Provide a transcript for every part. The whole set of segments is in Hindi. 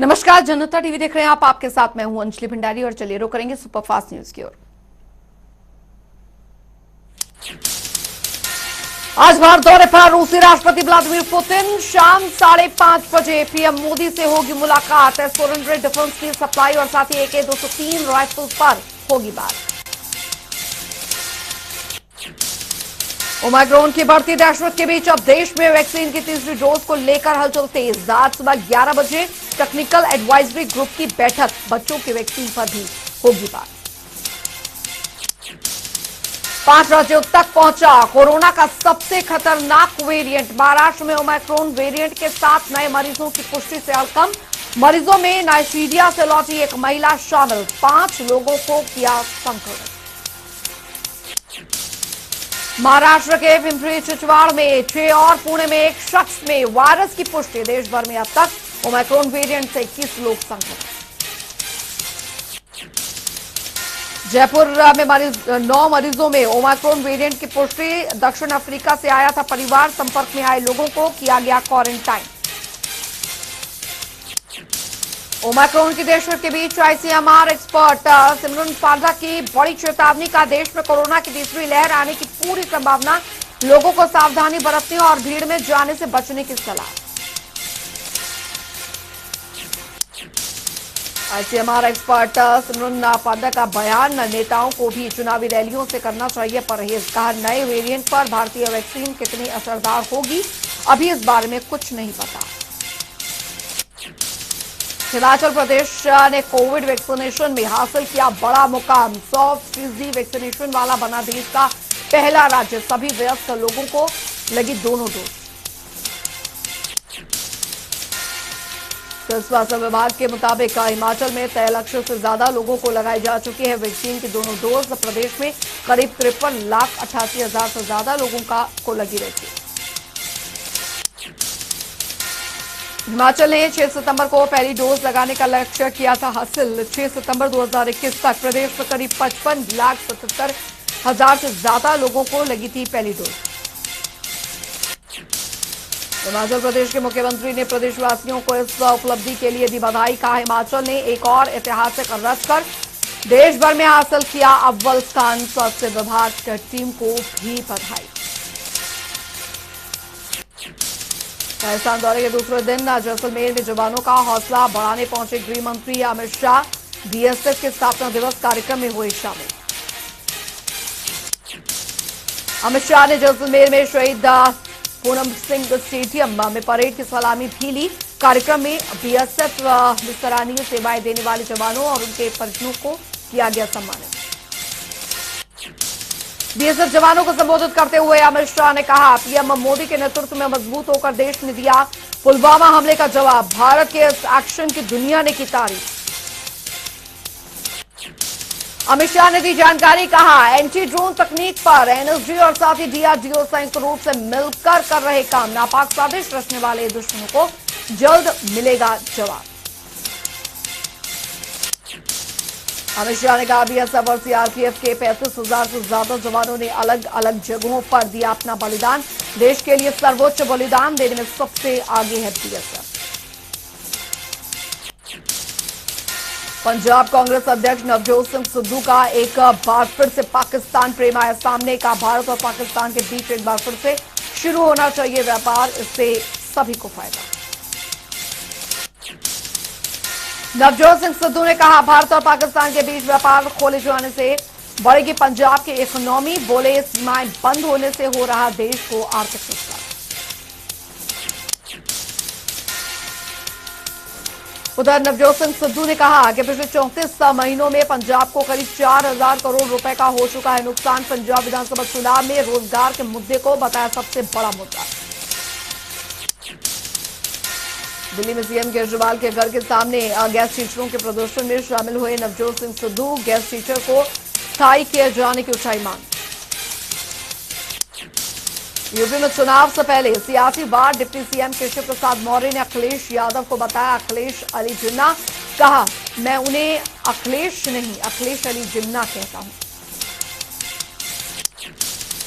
नमस्कार, जनता टीवी देख रहे हैं आप। आपके साथ मैं हूं अंजलि भंडारी और चलिए रुक करेंगे सुपरफास्ट न्यूज की ओर। आज भारत दौरे पर रूसी राष्ट्रपति व्लादिमीर पुतिन। शाम 5:30 बजे पीएम मोदी से होगी मुलाकात। S-400 डिफेंस की सप्लाई और साथ ही AK-203 राइफल पर होगी बात। ओमाइक्रॉन की बढ़ती दहशत के बीच अब देश में वैक्सीन की तीसरी डोज को लेकर हलचल तेज। आज सुबह 11 बजे टेक्निकल एडवाइजरी ग्रुप की बैठक। बच्चों की वैक्सीन पर भी होगी बात। 5 राज्यों तक पहुंचा कोरोना का सबसे खतरनाक वेरिएंट। महाराष्ट्र में ओमाइक्रॉन वेरिएंट के 7 नए मरीजों की पुष्टि से हड़कंप। मरीजों में नाइजीरिया से लौटी एक महिला शामिल। 5 लोगों को किया संक्रमित। महाराष्ट्र के पिंपरी चिंचवड़ में 6 और पुणे में एक शख्स में वायरस की पुष्टि। देश भर में अब तक ओमाइक्रॉन वेरिएंट से 21 लोग संक्रमित। जयपुर में 9 मरीजों में ओमाइक्रॉन वेरिएंट की पुष्टि। दक्षिण अफ्रीका से आया था परिवार। संपर्क में आए लोगों को किया गया क्वारंटाइन। ओमाइक्रॉन की दहशत के बीच ICMR एक्सपर्ट सिमरन पांडा की बड़ी चेतावनी का। देश में कोरोना की तीसरी लहर आने की पूरी संभावना। लोगों को सावधानी बरतने और भीड़ में जाने से बचने की सलाह। ICMR एक्सपर्ट सिमरन पांडा का बयान। नेताओं को भी चुनावी रैलियों से करना चाहिए परहेज। कहा, नए वेरिएंट पर भारतीय वैक्सीन कितनी असरदार होगी अभी इस बारे में कुछ नहीं पता। हिमाचल प्रदेश ने कोविड वैक्सीनेशन में हासिल किया बड़ा मुकाम। 100% वैक्सीनेशन वाला बना देश का पहला राज्य। सभी वयस्क लोगों को लगी दोनों डोज। स्वास्थ्य विभाग के मुताबिक हिमाचल में तय लक्ष्य से ज्यादा लोगों को लगाई जा चुकी है वैक्सीन की दोनों डोज। प्रदेश में करीब 53,88,000 से ज्यादा लोगों को लगी वैक्सीन। हिमाचल ने 6 सितंबर को पहली डोज लगाने का लक्ष्य किया था हासिल। 6 सितंबर 2021 तक प्रदेश में करीब 55,77,000 से ज्यादा लोगों को लगी थी पहली डोज। हिमाचल प्रदेश के मुख्यमंत्री ने प्रदेशवासियों को इस उपलब्धि के लिए दी बधाई। कहा, हिमाचल ने एक और ऐतिहासिक रचकर देश भर में हासिल किया अव्वल स्थान। स्वास्थ्य विभाग की टीम को भी बधाई। राजस्थान दौरे के दूसरे दिन जैसलमेर में जवानों का हौसला बढ़ाने पहुंचे गृह मंत्री अमित शाह। BSF के स्थापना दिवस कार्यक्रम में हुए शामिल। अमित शाह ने जैसलमेर में शहीद पूनम सिंह स्टेडियम में परेड की सलामी भी ली। कार्यक्रम में BSF में सराहनीय सेवाएं देने वाले जवानों और उनके परिजनों को किया गया सम्मानित। BSF जवानों को संबोधित करते हुए अमित शाह ने कहा, पीएम मोदी के नेतृत्व में मजबूत होकर देश ने दिया पुलवामा हमले का जवाब। भारत के इस एक्शन की दुनिया ने की तारीफ। अमित शाह ने दी जानकारी। कहा, एंटी ड्रोन तकनीक पर NSG और साथ ही DRDO संयुक्त रूप से मिलकर कर रहे काम। नापाक साजिश रचने वाले दुश्मनों को जल्द मिलेगा जवाब। अमित शाह ने कहा, BSF और CRPF के 35,000 से ज्यादा जवानों ने अलग अलग जगहों पर दिया अपना बलिदान। देश के लिए सर्वोच्च बलिदान देने में सबसे आगे है BSF। पंजाब कांग्रेस अध्यक्ष नवजोत सिंह सिद्धू का एक बार फिर से पाकिस्तान प्रेम आया सामने। का, भारत और पाकिस्तान के बीच एक बार फिर से शुरू होना चाहिए व्यापार, इससे सभी को फायदा। नवजोत सिंह सिद्धू ने कहा, भारत और पाकिस्तान के बीच व्यापार खोले जाने से बढ़ेगी पंजाब की इकोनॉमी। बोले, सीमाएं बंद होने से हो रहा देश को आर्थिक नुकसान। उधर नवजोत सिंह सिद्धू ने कहा कि पिछले 34 महीनों में पंजाब को करीब 4,000 करोड़ रुपए का हो चुका है नुकसान। पंजाब विधानसभा चुनाव में रोजगार के मुद्दे को बताया सबसे बड़ा मुद्दा। दिल्ली में CM केजरीवाल के घर के सामने गैस टीचरों के प्रदर्शन में शामिल हुए नवजोत सिंह सिद्धू। गैस टीचर को स्थायी किए जाने की उठाई मांग। यूपी में चुनाव से पहले सियासी वार। डिप्टी CM केशव प्रसाद मौर्य ने अखिलेश यादव को बताया अखिलेश अली जिन्ना। कहा, मैं उन्हें अखिलेश नहीं, अखिलेश अली जिन्ना कहता हूं।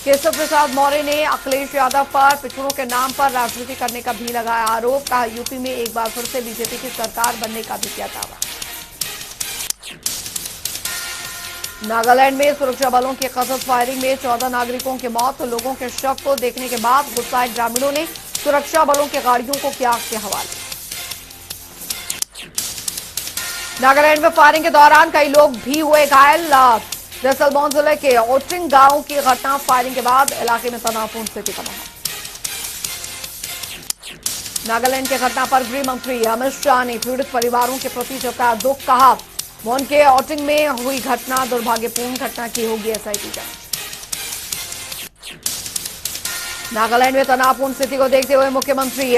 केशव प्रसाद मौर्य ने अखिलेश यादव पर पिछड़ों के नाम पर राजनीति करने का भी लगाया आरोप। कहा यूपी में एक बार फिर से बीजेपी की सरकार बनने का भी किया दावा। नागालैंड में सुरक्षा बलों की कथित फायरिंग में 14 नागरिकों की मौत। लोगों के शव को देखने के बाद गुस्साए ग्रामीणों ने सुरक्षा बलों की गाड़ियों को किया आग के हवाले। नागालैंड में फायरिंग के दौरान कई लोग भी हुए घायल। जैसलमेर जिले के ओटिंग गांव की घटना। फायरिंग के बाद इलाके में तनावपूर्ण स्थिति का माहौल। नागालैंड की घटना पर गृह मंत्री अमित शाह ने पीड़ित परिवारों के प्रति जताया दुख। कहा मोन के ओटिंग में हुई घटना दुर्भाग्यपूर्ण घटना की होगी एसआईटी जांच। नागालैंड में तनावपूर्ण स्थिति को देखते हुए मुख्यमंत्री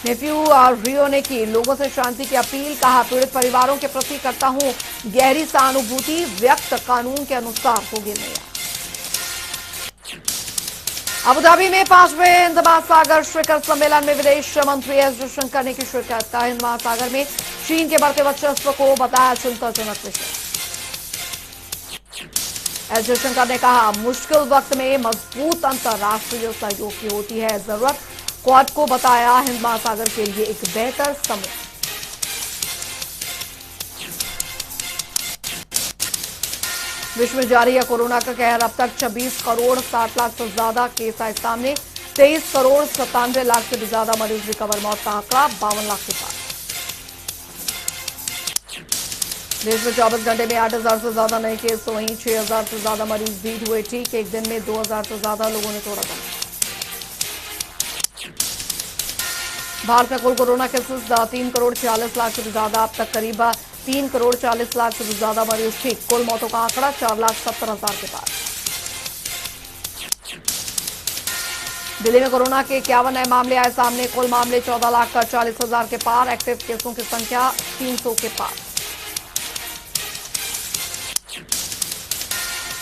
नेफ्यू रियो ने की लोगों से शांति की अपील। कहा पीड़ित परिवारों के प्रति करता हूं गहरी सहानुभूति व्यक्त। कानून के अनुसार होगी न्याय। अबुधाबी में 5वें हिंद महासागर शिखर सम्मेलन में विदेश मंत्री एस जयशंकर ने की शिरकत। का हिंद महासागर में चीन के बढ़ते वर्चस्व को बताया चिंताजनक विषय। एस जयशंकर ने कहा मुश्किल वक्त में मजबूत अंतर्राष्ट्रीय सहयोग की होती है जरूरत। क्वाड को बताया हिंद महासागर के लिए एक बेहतर समय। विश्व में जारी है कोरोना का कहर। अब तक 26 करोड़ 60 लाख से ज्यादा केस आए सामने। 23 करोड़ 97 लाख से भी ज्यादा मरीज रिकवर। मौत का आंकड़ा 52 लाख के पार। देश में 24 घंटे में 8,000 से ज्यादा नए केस। तो वहीं 6,000 से ज्यादा मरीज भी हुए ठीक। एक दिन में 2,000 से ज्यादा लोगों ने तोड़ा दम। भारत में कुल कोरोना केसेस 3 करोड़ 46 लाख से भी ज्यादा। अब तक करीब 3 करोड़ 40 लाख से भी ज्यादा मरीज ठीक। कुल मौतों का आंकड़ा 4,70,000 के पार। दिल्ली में कोरोना के 51 नए मामले आए सामने। कुल मामले 14,40,000 के पार। एक्टिव केसों की संख्या 300 के पार।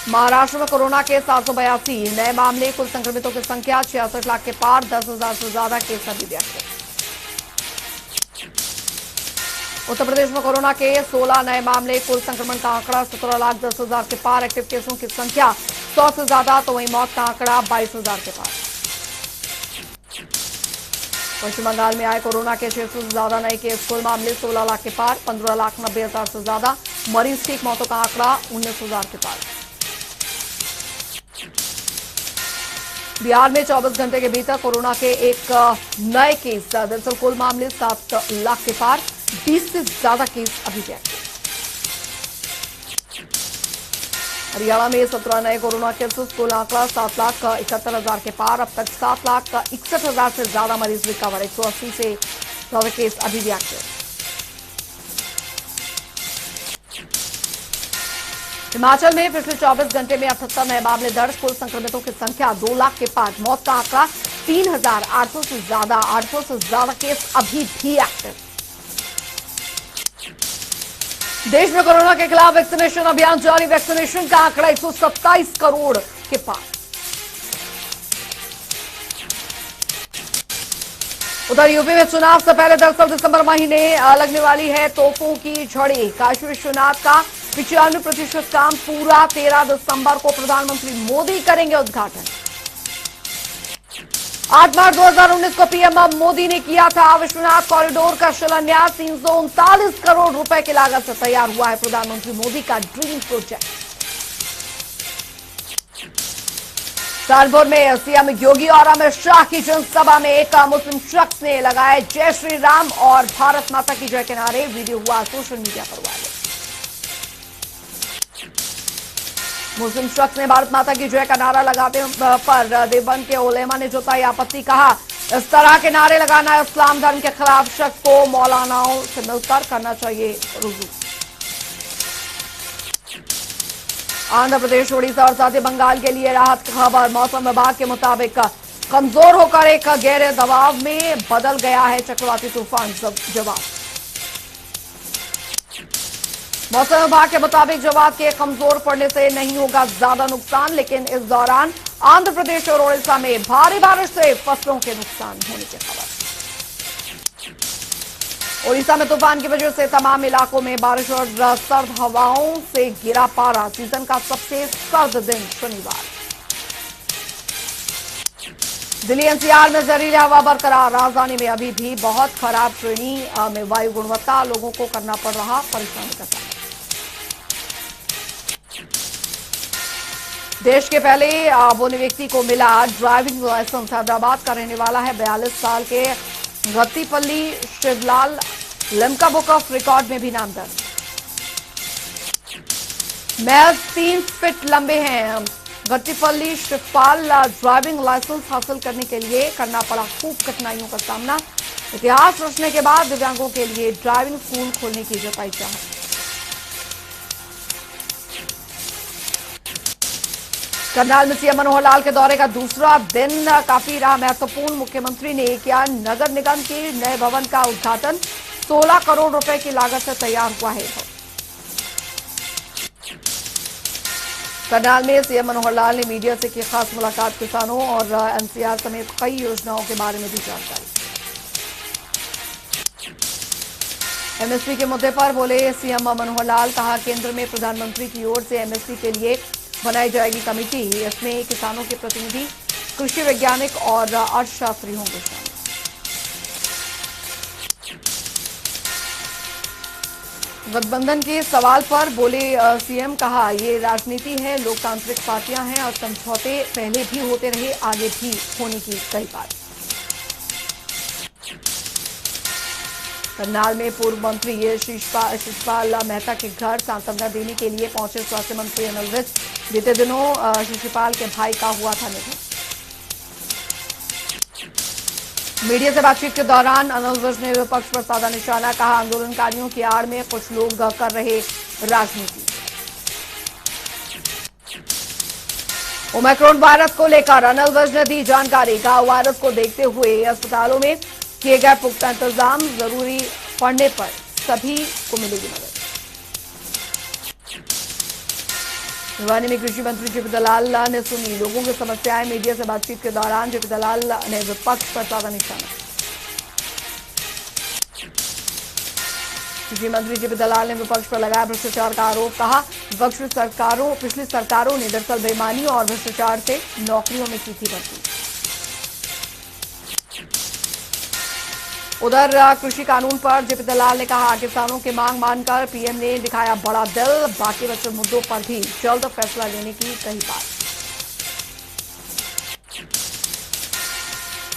महाराष्ट्र में कोरोना के 782 नए मामले। कुल संक्रमितों की संख्या 66 लाख के पार। 10,000 से ज्यादा केस अभी भी एक्टिव। उत्तर प्रदेश में कोरोना के 16 नए मामले। कुल संक्रमण का आंकड़ा 17,10,000 के पार। एक्टिव केसों की संख्या 100 से ज्यादा। तो वहीं मौत का आंकड़ा 22,000 के पार। पश्चिम बंगाल में आए कोरोना के 600 से ज्यादा नए केस। कुल मामले 16 लाख के पार। 15,90,000 से ज्यादा मरीज ठीक। मौतों का आंकड़ा 19,000 के पार। बिहार में 24 घंटे के भीतर कोरोना के एक नए केस। दरअसल कुल मामले 7 लाख के पार। 20 से ज्यादा केस अभी भी एक्टिव। हरियाणा में 17 नए कोरोना केसेस। कुल आंकड़ा 7,71,000 के पार। अब तक 7,61,000 से ज्यादा मरीज रिकवर। 180 से ज्यादा केस अभी भी एक्टिव। हिमाचल में पिछले 24 घंटे में 78 नए मामले दर्ज। कुल संक्रमितों की संख्या 2 लाख के पार। मौत का आंकड़ा 3,800 से ज्यादा। 800 से ज्यादा केस अभी भी एक्टिव। देश में कोरोना के खिलाफ वैक्सीनेशन अभियान जारी। वैक्सीनेशन का आंकड़ा 127 करोड़ के पार। उधर यूपी में चुनाव से पहले दरअसल दिसंबर महीने लगने वाली है तोपों की झड़ी। काशी विश्वनाथ का 95% काम पूरा। 13 दिसंबर को प्रधानमंत्री मोदी करेंगे उद्घाटन। 8 मार्च 2019 को पीएम मोदी ने किया था विश्वनाथ कॉरिडोर का शिलान्यास। 339 करोड़ रुपए की लागत से तैयार हुआ है प्रधानमंत्री मोदी का ड्रीम प्रोजेक्ट। कानपुर में सीएम योगी और अमित शाह की जनसभा में एक मुस्लिम शख्स ने लगाए जय श्री राम और भारत माता की जय के नारे। वीडियो हुआ सोशल मीडिया पर वायरल। मुस्लिम शख्स ने भारत माता की जय का नारा लगाते पर देवबंद के उलेमा ने जताई आपत्ति। कहा इस तरह के नारे लगाना इस्लाम धर्म के खिलाफ। शख्स को मौलानाओं से मिलकर करना चाहिए रुजू। आंध्र प्रदेश, उड़ीसा और साथ ही बंगाल के लिए राहत की खबर। मौसम विभाग के मुताबिक कमजोर होकर एक गहरे दबाव में बदल गया है चक्रवाती तूफान जवाब। मौसम विभाग के मुताबिक जवाब के कमजोर पड़ने से नहीं होगा ज्यादा नुकसान, लेकिन इस दौरान आंध्र प्रदेश और उड़ीसा में भारी बारिश से फसलों के नुकसान होने की खबर। उड़ीसा में तूफान की वजह से तमाम इलाकों में बारिश और सर्द हवाओं से गिरा पारा। सीजन का सबसे सर्द दिन शनिवार। दिल्ली एनसीआर में जहरीली हवा बरकरार। राजधानी में अभी भी बहुत खराब श्रेणी में वायु गुणवत्ता, लोगों को करना पड़ रहा परेशानी का सामना। देश के पहले बोने व्यक्ति को मिला ड्राइविंग लाइसेंस। हैदराबाद का रहने वाला है 42 साल के Gattipalli Shivlal, Limca book of record में भी नाम दर्ज। महज 3 फीट लंबे हैं गत्तीपल्ली शिवपाल। ड्राइविंग लाइसेंस हासिल करने के लिए करना पड़ा खूब कठिनाइयों का सामना। इतिहास रचने के बाद दिव्यांगों के लिए ड्राइविंग स्कूल खोलने की जताई चाहत। करनाल में सीएम मनोहर लाल के दौरे का दूसरा दिन काफी रहा महत्वपूर्ण। मुख्यमंत्री ने किया नगर निगम के नए भवन का उद्घाटन। 16 करोड़ रुपए की लागत से तैयार हुआ है। करनाल में सीएम मनोहर लाल ने मीडिया से की खास मुलाकात। किसानों और एनसीआर समेत कई योजनाओं के बारे में दी जानकारी। एमएसपी के मुद्दे पर बोले सीएम मनोहर लाल, कहा केंद्र में प्रधानमंत्री की ओर से एमएसपी के लिए बनाई जाएगी कमेटी। इसमें किसानों के प्रतिनिधि, कृषि वैज्ञानिक और अर्थशास्त्री होंगे शामिल। गठबंधन के सवाल पर बोले सीएम, कहा ये राजनीति है, लोकतांत्रिक पार्टियां हैं और समझौते पहले भी होते रहे, आगे भी होने की कई बात। करनाल में पूर्व मंत्री शिशपाल मेहता के घर सांत्वना देने के लिए पहुंचे स्वास्थ्य मंत्री अनिल विज। बीते दिनों शिशपाल के भाई का हुआ था निधन। मीडिया से बातचीत के दौरान अनिल विज ने विपक्ष पर साधा निशाना। कहा आंदोलनकारियों की आड़ में कुछ लोग कर रहे राजनीति। ओमिक्रॉन वायरस को लेकर अनिल विज ने दी जानकारी। कहा वायरस को देखते हुए अस्पतालों में किए गए पुख्ता इंतजाम, जरूरी पड़ने पर सभी को मिलेगी मदद। भिवानी में कृषि मंत्री जेपी दलाल ने सुनी लोगों की समस्याएं। मीडिया से बातचीत के दौरान जेपी दलाल ने विपक्ष पर साधा निशाना। कृषि मंत्री जेपी दलाल ने विपक्ष पर लगाया भ्रष्टाचार का आरोप। कहा पिछली सरकारों ने दरअसल बेईमानी और भ्रष्टाचार से नौकरियों में की थी भर्ती। उधर कृषि कानून पर जेपी दलाल ने कहा किसानों की मांग मानकर पीएम ने दिखाया बड़ा दिल, बाकी बचे मुद्दों पर भी जल्द फैसला लेने की कही बात।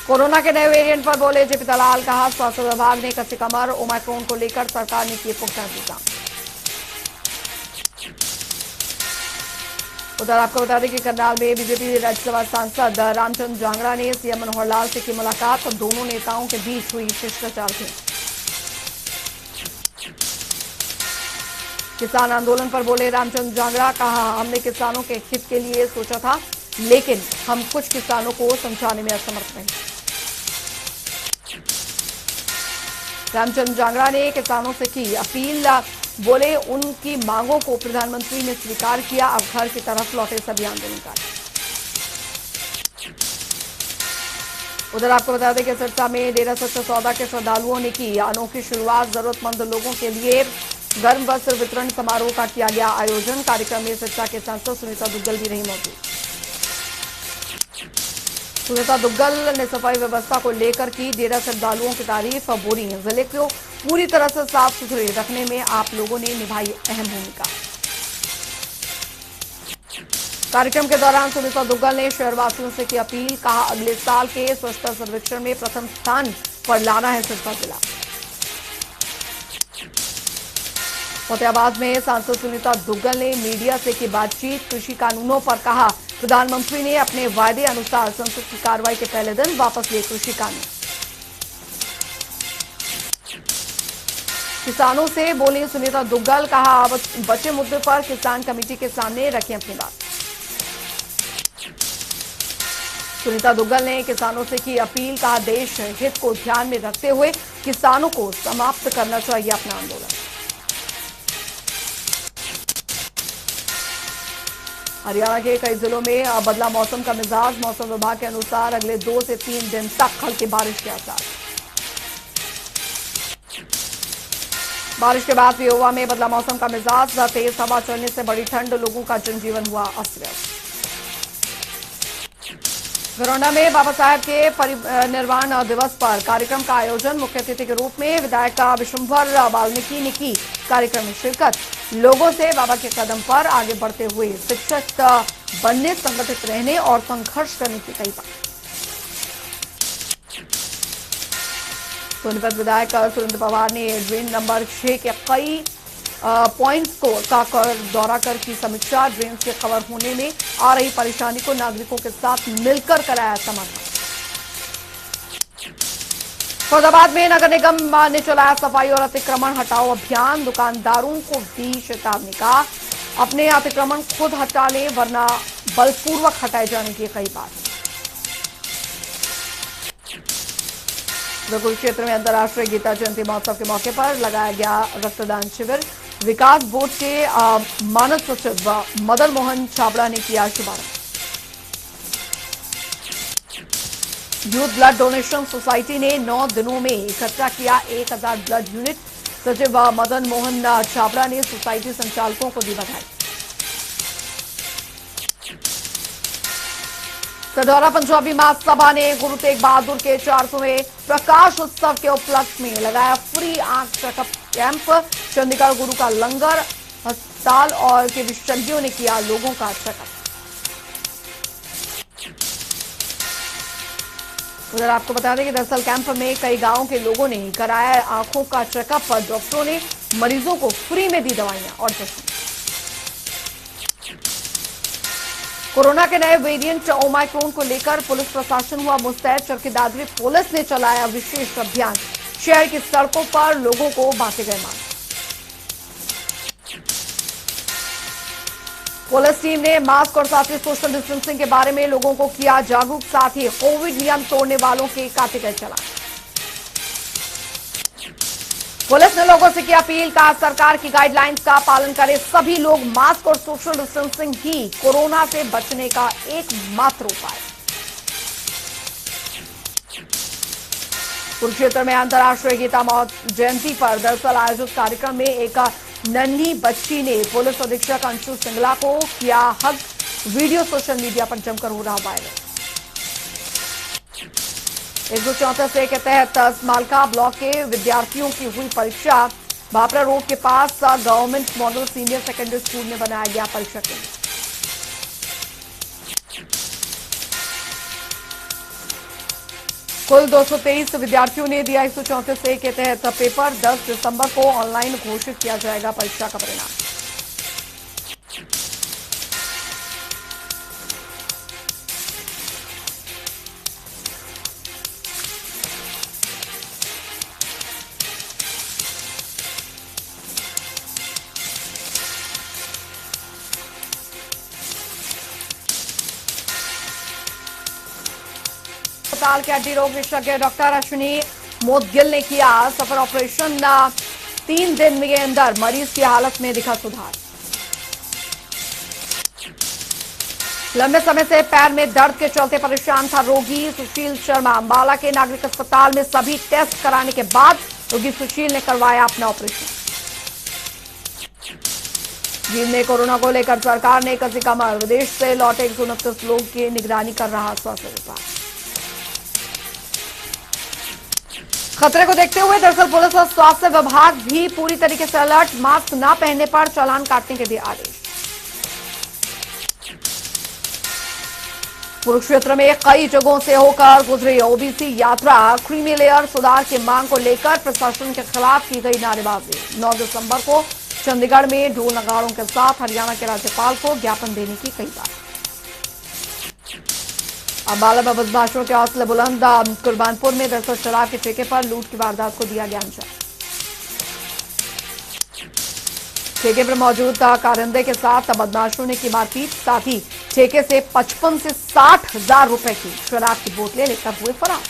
कोरोना के नए वेरिएंट पर बोले जेपी दलाल। कहा स्वास्थ्य विभाग ने कच्ची कमर, ओमिक्रॉन को लेकर सरकार ने किए पुख्ता इंतजाम। उधर आपको बता दें कि करनाल में बीजेपी राज्यसभा सांसद रामचंद्र जांगड़ा ने सीएम मनोहर लाल से की मुलाकात। दोनों नेताओं के बीच हुई शिष्टाचार भेंट। किसान आंदोलन पर बोले रामचंद्र जांगड़ा। कहा हमने किसानों के हित के लिए सोचा था, लेकिन हम कुछ किसानों को समझाने में असमर्थ रहे। रामचंद्र जांगड़ा ने किसानों से की अपील। बोले उनकी मांगों को प्रधानमंत्री ने स्वीकार किया, अब घर की तरफ लौटे सभी आंदोलनकारी। उधर आपको बता दें कि सिरसा में डेरा सच्चा सौदा के श्रद्धालुओं ने की अनोखी शुरुआत। जरूरतमंद लोगों के लिए गर्म वस्त्र वितरण समारोह का किया गया आयोजन। कार्यक्रम में सिरसा के सांसद सुनीता दुग्गल भी रही मौजूद। सुनीता दुग्गल ने सफाई व्यवस्था को लेकर की डेरा श्रद्धालुओं की तारीफ। बोली जिले को पूरी तरह से साफ सुथरे रखने में आप लोगों ने निभाई अहम भूमिका। कार्यक्रम के दौरान सुनीता दुग्गल ने शहरवासियों से की अपील। कहा अगले साल के स्वच्छता सर्वेक्षण में प्रथम स्थान पर लाना है सिरसा जिला। फतेहाबाद में सांसद सुनीता दुग्गल ने मीडिया से की बातचीत। कृषि कानूनों पर कहा प्रधानमंत्री ने अपने वायदे अनुसार संसद की कार्रवाई के पहले दिन वापस लिए कृषि कानून। किसानों से बोली सुनीता दुग्गल। कहा बचे मुद्दे पर किसान कमेटी के सामने रखें अपनी बात। सुनीता दुग्गल ने किसानों से की अपील। कहा देश हित को ध्यान में रखते हुए किसानों को समाप्त करना चाहिए अपना आंदोलन। हरियाणा के कई जिलों में बदला मौसम का मिजाज। मौसम विभाग के अनुसार अगले 2 से 3 दिन तक हल्की बारिश के आसार। बारिश के बाद पियोवा में बदला मौसम का मिजाज। तेज हवा चलने से बड़ी ठंड, लोगों का जनजीवन हुआ अस्त व्यस्त। घरौंडा में बाबा साहेब के परिनिर्वाण दिवस पर कार्यक्रम का आयोजन। मुख्य अतिथि के रूप में विधायक विशुंभर वाल्मीकि ने की कार्यक्रम में शिरकत। लोगों से बाबा के कदम पर आगे बढ़ते हुए शिक्षक बनने, संगठित रहने और संघर्ष करने की कही बात। सोनीपत विधायक सुरेंद्र पवार ने ड्रेन नंबर 6 के कई पॉइंट्स को दौरा कर की समीक्षा। ड्रेन से कवर होने में आ रही परेशानी को नागरिकों के साथ मिलकर कराया समाधान। फैजाबाद में नगर निगम ने चलाया सफाई और अतिक्रमण हटाओ अभियान। दुकानदारों को दी चेतावनी का अपने अतिक्रमण खुद हटा लें वरना बलपूर्वक हटाए जाने की कही बात। जयपुर क्षेत्र में अंतर्राष्ट्रीय गीता जयंती महोत्सव के मौके पर लगाया गया रक्तदान शिविर। विकास बोर्ड के मानव सचिव मदन मोहन छाबड़ा ने किया शुभारंभ। यूथ ब्लड डोनेशन सोसाइटी ने 9 दिनों में इकट्ठा किया 1000 ब्लड यूनिट। सचिव मदन मोहन छाबड़ा ने सोसाइटी संचालकों को दी बधाई। सढौरा पंजाबी महासभा ने गुरु तेग बहादुर के 400वें प्रकाश उत्सव के उपलक्ष्य में लगाया फ्री आंख चेकअप कैंप। चंडीगढ़ गुरु का लंगर, अस्पताल और के विशेषज्ञों ने किया लोगों का चेकअप। उधर आपको बता दें कि दरअसल कैंप में कई गांवों के लोगों ने कराया आंखों का चेकअप। डॉक्टरों ने मरीजों को फ्री में दी दवाइयां और टेस्ट। कोरोना के नए वेरिएंट ओमाइक्रोन को लेकर पुलिस प्रशासन हुआ मुस्तैद। चरखी दादरी पुलिस ने चलाया विशेष अभियान। शहर की सड़कों पर लोगों को बांटे गए मास्क। पुलिस टीम ने मास्क और साथ ही सोशल डिस्टेंसिंग के बारे में लोगों को किया जागरूक। साथ ही कोविड नियम तोड़ने वालों के काटे गए चालान। पुलिस ने लोगों से की अपील, कहा सरकार की गाइडलाइंस का पालन करें सभी लोग। मास्क और सोशल डिस्टेंसिंग ही कोरोना से बचने का एकमात्र उपाय। कुरुक्षेत्र में अंतर्राष्ट्रीय गीता जयंती पर दरअसल आयोजित कार्यक्रम में एक नन्ही बच्ची ने पुलिस अधीक्षक अंशु सिंगला को किया हक। वीडियो सोशल मीडिया पर जमकर हो रहा वायरल। 134 के तहत मालका ब्लॉक के विद्यार्थियों की हुई परीक्षा। भापरा रोड के पास government model senior secondary school में बनाया गया परीक्षा केंद्र। कुल 223 विद्यार्थियों ने दिया 134 के तहत पेपर। 10 दिसंबर को ऑनलाइन घोषित किया जाएगा परीक्षा का परिणाम। अस्पताल के हड्डी रोग विशेषज्ञ डॉक्टर अश्विनी मोदगिल ने किया सफल ऑपरेशन। 3 दिन के अंदर मरीज की हालत में दिखा सुधार। लंबे समय से पैर में दर्द के चलते परेशान था रोगी सुशील शर्मा। अंबाला के नागरिक अस्पताल में सभी टेस्ट कराने के बाद रोगी सुशील ने करवाया अपना ऑपरेशन। जींद में कोरोना को लेकर सरकार ने कसी कमर। विदेश से लौटे 129 लोग की निगरानी कर रहा स्वास्थ्य विभाग। खतरे को देखते हुए दरअसल पुलिस और स्वास्थ्य विभाग भी पूरी तरीके से अलर्ट। मास्क न पहनने पर चालान काटने के दिए आदेश। कुरुक्षेत्र में कई जगहों से होकर गुजरी ओबीसी यात्रा। क्रीमी लेयर सुधार की मांग को लेकर प्रशासन के खिलाफ की गई नारेबाजी। 9 दिसंबर को चंडीगढ़ में ढोल नगाड़ों के साथ हरियाणा के राज्यपाल को ज्ञापन देने की कही बात। अंबाला में बदमाशों के हौसले बुलंद। कुर्बानपुर में दरअसल शराब के ठेके पर लूट की वारदात को दिया गया अंजाम। ठेके पर मौजूद कारिंदे के साथ बदमाशों ने की मारपीट। साथ ही ठेके से 55 से 60 हजार रुपए की शराब की बोतलें लेकर हुए फरार।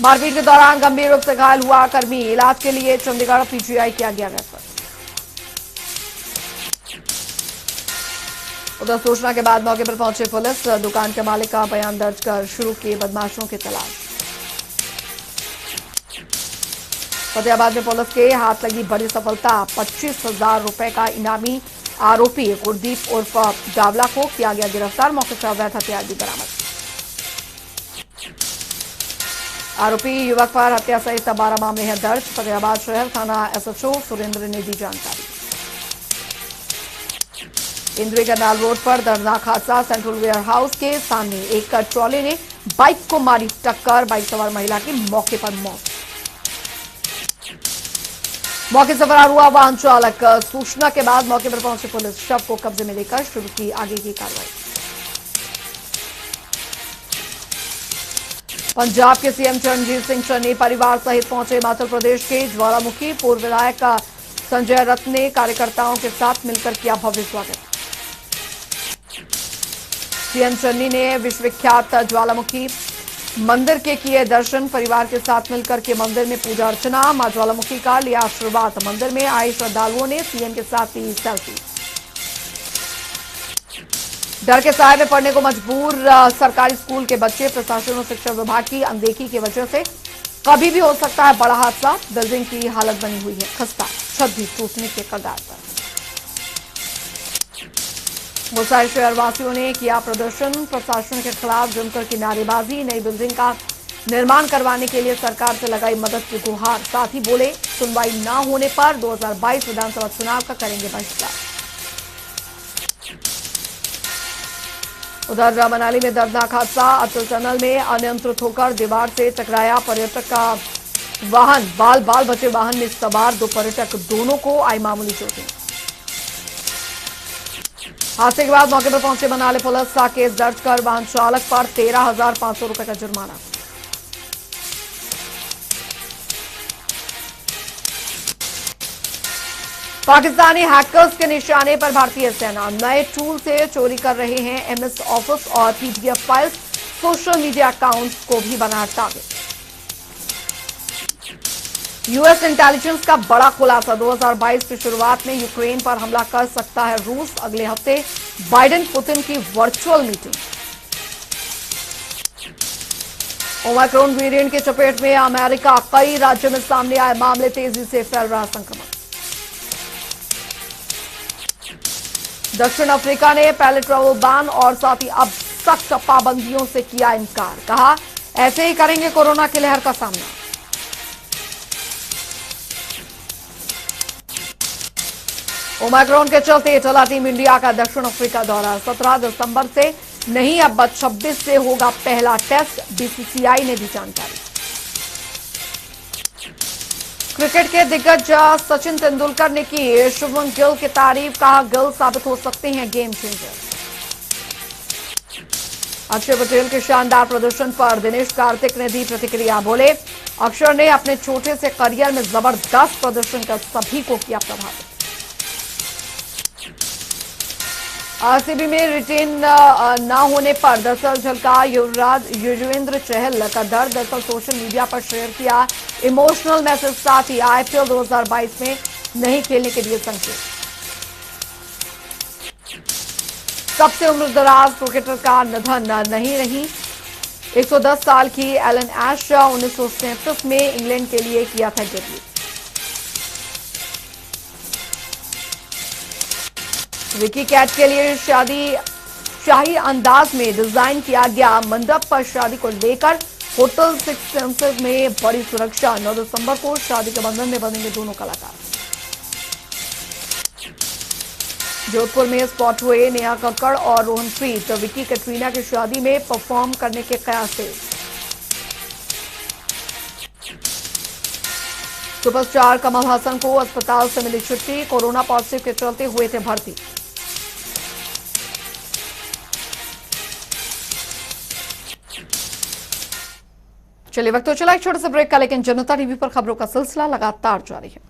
मारपीट के दौरान गंभीर रूप से घायल हुआ कर्मी। इलाज के लिए चंडीगढ़ पीजीआई किया गया रेफर। उधर सूचना के बाद मौके पर पहुंचे पुलिस। दुकान के मालिक का बयान दर्ज कर शुरू किए बदमाशों की तलाश। फतेहाबाद में पुलिस के हाथ लगी बड़ी सफलता। 25,000 रुपए का इनामी आरोपी गुरदीप उर्फ डावला को किया गया गिरफ्तार। मौके से अवैध हथियार भी बरामद। आरोपी युवक पर हत्या सहित 12 मामले हैं दर्ज। फतेहाबाद शहर थाना एसएचओ सुरेंद्र ने दी जानकारी। इंद्री करनाल रोड पर दर्दनाक हादसा। सेंट्रल वेयर हाउस के सामने एक ट्रॉली ने बाइक को मारी टक्कर। बाइक सवार महिला की मौके पर मौत। मौके से फरार हुआ वाहन चालक। सूचना के बाद मौके पर पहुंची पुलिस शव को कब्जे में लेकर शुरू की आगे की कार्रवाई। पंजाब के सीएम चरणजीत सिंह चन्नी परिवार सहित पहुंचे हिमाचल प्रदेश के ज्वालामुखी। पूर्व विधायक संजय रथ ने कार्यकर्ताओं के साथ मिलकर किया भव्य स्वागत। सीएम चन्नी ने विश्वविख्यात ज्वालामुखी मंदिर के किए दर्शन। परिवार के साथ मिलकर के मंदिर में पूजा अर्चना। मां ज्वालामुखी का लिया आशीर्वाद। मंदिर में आए श्रद्धालुओं ने सीएम के साथ ली सेल्फी। डर के साए में पढ़ने को मजबूर सरकारी स्कूल के बच्चे। प्रशासन और शिक्षा विभाग की अनदेखी की वजह से कभी भी हो सकता है बड़ा हादसा। बिल्डिंग की हालत बनी हुई है खस्ता। छत भी टूटने के कगार पर। मुसाई शहरवासियों ने किया प्रदर्शन। प्रशासन के खिलाफ जमकर की नारेबाजी। नई बिल्डिंग का निर्माण करवाने के लिए सरकार से लगाई मदद की गुहार। साथ ही बोले सुनवाई न होने पर 2022 विधानसभा चुनाव का करेंगे बहिष्कार। उधर मनाली में दर्दनाक हादसा। अटल टनल में अनियंत्रित होकर दीवार से टकराया पर्यटक का वाहन। बाल बाल बचे वाहन में सवार 2 पर्यटक, दोनों को आई मामूली चोटें। हादसे के बाद मौके पर पहुंचे मनाली पुलिस। केस दर्ज कर वाहन चालक पर 13,500 रुपए का जुर्माना। पाकिस्तानी हैकर्स के निशाने पर भारतीय सेना। नए टूल से चोरी कर रहे हैं एमएस ऑफिस और PDF files. Social media accounts को भी बना टारगेट। यूएस इंटेलिजेंस का बड़ा खुलासा। 2022 की शुरुआत में यूक्रेन पर हमला कर सकता है रूस। अगले हफ्ते बाइडेन पुतिन की वर्चुअल मीटिंग। ओमाइक्रॉन वेरिएंट की चपेट में अमेरिका। कई राज्यों में सामने आए मामले। तेजी से फैल रहा संक्रमण। दक्षिण अफ्रीका ने पहले ट्रैवल बैन और साथ ही अब सख्त पाबंदियों से किया इनकार। कहा ऐसे ही करेंगे कोरोना की लहर का सामना। ओमाइक्रॉन के चलते चला टीम इंडिया का दक्षिण अफ्रीका दौरा। 17 दिसंबर से नहीं अब 26 से होगा पहला टेस्ट। बीसीसीआई ने दी जानकारी। क्रिकेट के दिग्गज सचिन तेंदुलकर ने की शुभमन गिल की तारीफ। कहा गिल साबित हो सकते हैं गेम चेंजर। अक्षर पटेल के शानदार प्रदर्शन पर दिनेश कार्तिक ने दी प्रतिक्रिया। बोले अक्षर ने अपने छोटे से करियर में जबरदस्त प्रदर्शन कर सभी को किया प्रभावित। आरसीबी में रिटेन न होने पर दरअसल झलका युजवेंद्र चहल का दर्द। दरअसल सोशल मीडिया पर शेयर किया इमोशनल मैसेज। साथ ही आईपीएल 2022 में नहीं खेलने के लिए संकेत। सबसे उम्रदराज क्रिकेटर का निधन नहीं रही। 110 साल की एलन ऐश 1937 में इंग्लैंड के लिए किया था डेब्यू। विकी कैट के लिए शाही अंदाज में डिजाइन किया गया मंडप पर शादी को लेकर होटल 6 सेंसेस में बड़ी सुरक्षा। 9 दिसंबर को शादी के बंधन में बनेंगे दोनों कलाकार। जोधपुर में स्पॉट हुए नेहा कक्कड़ और रोहनप्रीत। विकी कैटरीना की शादी में परफॉर्म करने के कयास थे। सुपरस्टार कमल हसन को अस्पताल से मिली छुट्टी। कोरोना पॉजिटिव के चलते हुए थे भर्ती। चलिए वक्त तो चला एक छोटे से ब्रेक का, लेकिन जनता टीवी पर खबरों का सिलसिला लगातार जारी है।